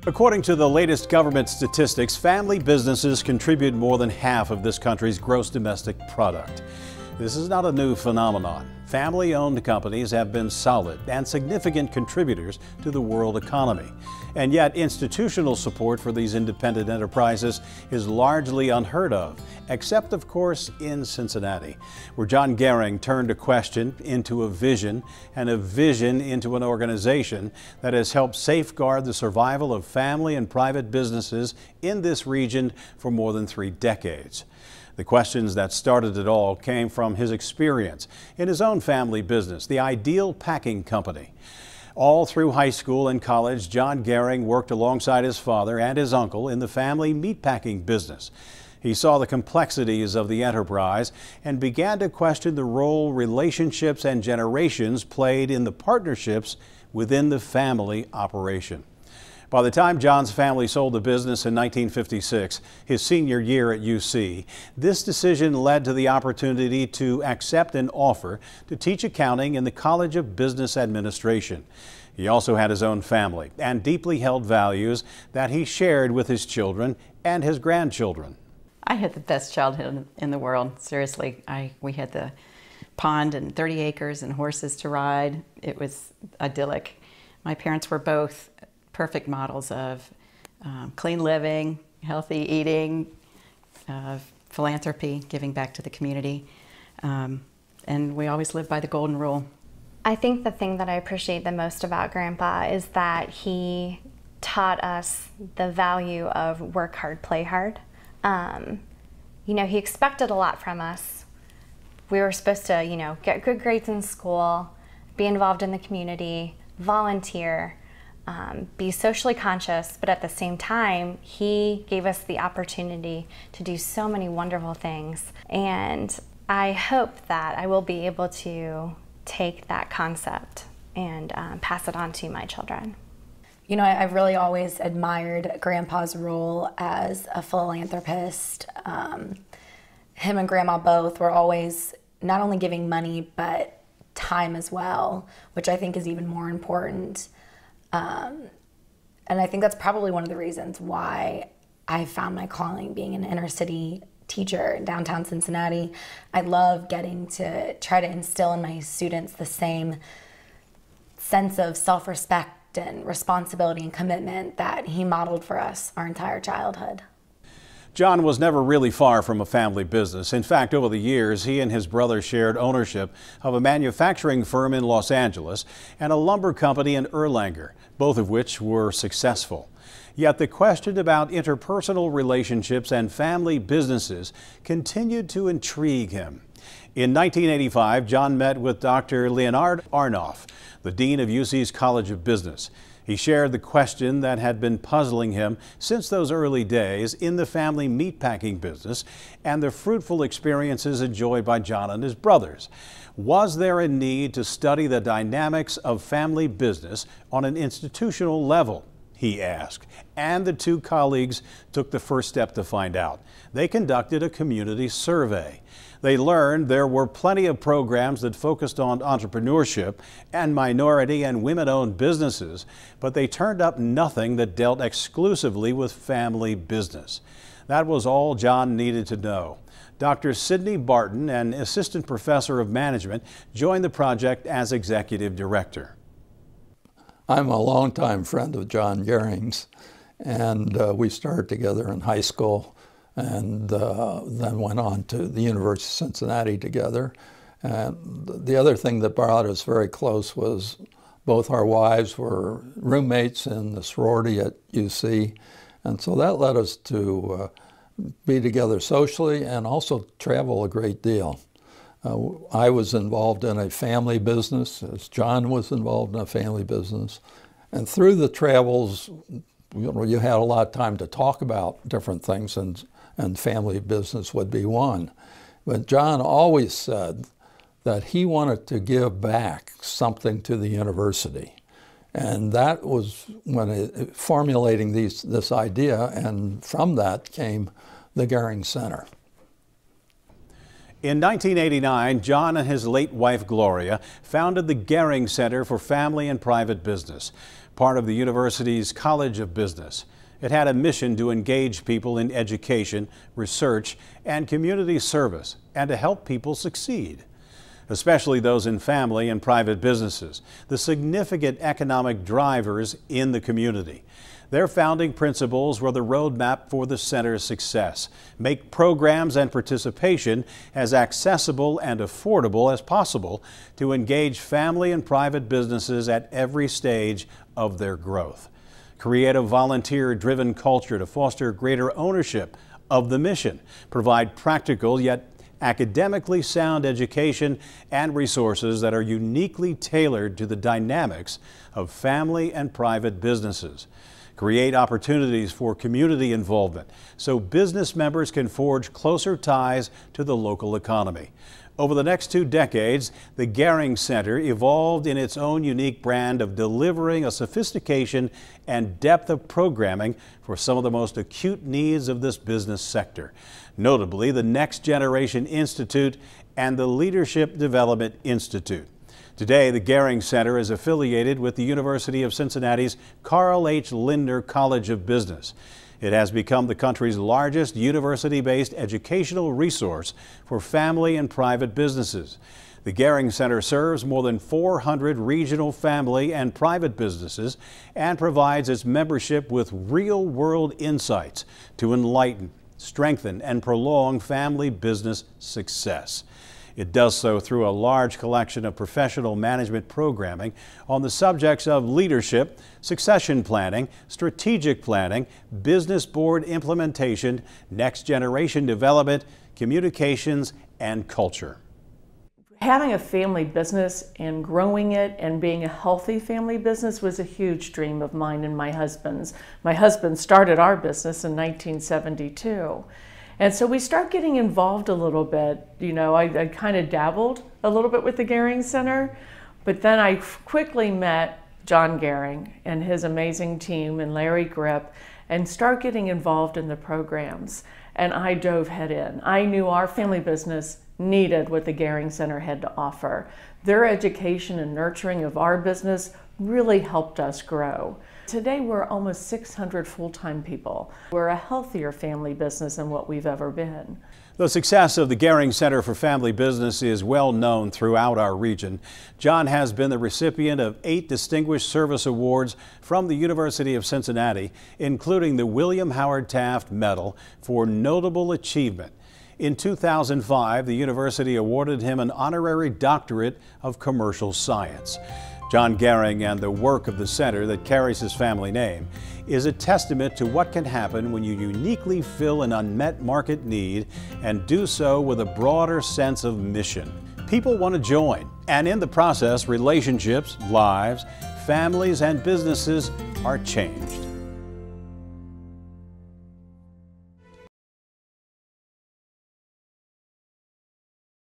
According to the latest government statistics, family businesses contribute more than half of this country's gross domestic product. This is not a new phenomenon. Family-owned companies have been solid and significant contributors to the world economy. And yet, institutional support for these independent enterprises is largely unheard of, except, of course, in Cincinnati, where John Goering turned a question into a vision and a vision into an organization that has helped safeguard the survival of family and private businesses in this region for more than 3 decades. The questions that started it all came from his experience in his own family business, the Ideal Packing Company. All through high school and college, John Goering worked alongside his father and his uncle in the family meatpacking business. He saw the complexities of the enterprise and began to question the role relationships and generations played in the partnerships within the family operation. By the time John's family sold the business in 1956, his senior year at UC, this decision led to the opportunity to accept an offer to teach accounting in the College of Business Administration. He also had his own family and deeply held values that he shared with his children and his grandchildren. I had the best childhood in the world. Seriously, we had the pond and 30 acres and horses to ride. It was idyllic. My parents were both perfect models of clean living, healthy eating, philanthropy, giving back to the community. And we always lived by the golden rule. I think the thing that I appreciate the most about Grandpa is that he taught us the value of work hard, play hard. You know, he expected a lot from us. We were supposed to, you know, get good grades in school, be involved in the community, volunteer, be socially conscious, but at the same time, he gave us the opportunity to do so many wonderful things. And I hope that I will be able to take that concept and pass it on to my children. You know, I've really always admired Grandpa's role as a philanthropist. Him and Grandma both were always not only giving money, but time as well, which I think is even more important. And I think that's probably one of the reasons why I found my calling being an inner city teacher in downtown Cincinnati. I love getting to try to instill in my students the same sense of self-respect and responsibility and commitment that he modeled for us our entire childhood. John was never really far from a family business. In fact, over the years, he and his brother shared ownership of a manufacturing firm in Los Angeles and a lumber company in Erlanger, both of which were successful. Yet the question about interpersonal relationships and family businesses continued to intrigue him. In 1985, John met with Dr. Leonard Arnoff, the dean of UC's College of Business. He shared the question that had been puzzling him since those early days in the family meatpacking business and the fruitful experiences enjoyed by John and his brothers. Was there a need to study the dynamics of family business on an institutional level? He asked, and the two colleagues took the first step to find out. They conducted a community survey. They learned there were plenty of programs that focused on entrepreneurship and minority and women-owned businesses, but they turned up nothing that dealt exclusively with family business. That was all John needed to know. Dr. Sidney Barton, an assistant professor of management, joined the project as executive director. I'm a longtime friend of John Goering's, and we started together in high school and then went on to the University of Cincinnati together. And the other thing that brought us very close was both our wives were roommates in the sorority at UC, and so that led us to be together socially and also travel a great deal. I was involved in a family business, as John was involved in a family business. And through the travels, you had a lot of time to talk about different things, and family business would be one. But John always said that he wanted to give back something to the university. And that was when formulating this idea, and from that came the Goering Center. In 1989, John and his late wife Gloria founded the Goering Center for Family and Private Business, part of the university's College of Business. It had a mission to engage people in education, research, and community service, and to help people succeed, especially those in family and private businesses, the significant economic drivers in the community. Their founding principles were the roadmap for the center's success: make programs and participation as accessible and affordable as possible to engage family and private businesses at every stage of their growth. Create a volunteer-driven culture to foster greater ownership of the mission, provide practical yet academically sound education and resources that are uniquely tailored to the dynamics of family and private businesses. Create opportunities for community involvement so business members can forge closer ties to the local economy. Over the next 2 decades, the Goering Center evolved in its own unique brand of delivering a sophistication and depth of programming for some of the most acute needs of this business sector, notably the Next Generation Institute and the Leadership Development Institute. Today, the Goering Center is affiliated with the University of Cincinnati's Carl H. Lindner College of Business. It has become the country's largest university-based educational resource for family and private businesses. The Goering Center serves more than 400 regional family and private businesses and provides its membership with real-world insights to enlighten, strengthen, and prolong family business success. It does so through a large collection of professional management programming on the subjects of leadership, succession planning, strategic planning, business board implementation, next generation development, communications, and culture. Having a family business and growing it and being a healthy family business was a huge dream of mine and my husband's. My husband started our business in 1972. And so we start getting involved a little bit. You know, I kind of dabbled a little bit with the Goering Center, but then I quickly met John Goering and his amazing team and Larry Grip and start getting involved in the programs. And I dove head in. I knew our family business needed what the Goering Center had to offer. Their education and nurturing of our business really helped us grow. Today we're almost 600 full-time people. We're a healthier family business than what we've ever been. The success of the Goering Center for Family Business is well known throughout our region. John has been the recipient of 8 Distinguished Service Awards from the University of Cincinnati, including the William Howard Taft Medal for Notable Achievement. In 2005, the university awarded him an honorary doctorate of commercial science. John Goering and the work of the center that carries his family name is a testament to what can happen when you uniquely fill an unmet market need and do so with a broader sense of mission. People want to join, and in the process, relationships, lives, families, and businesses are changed.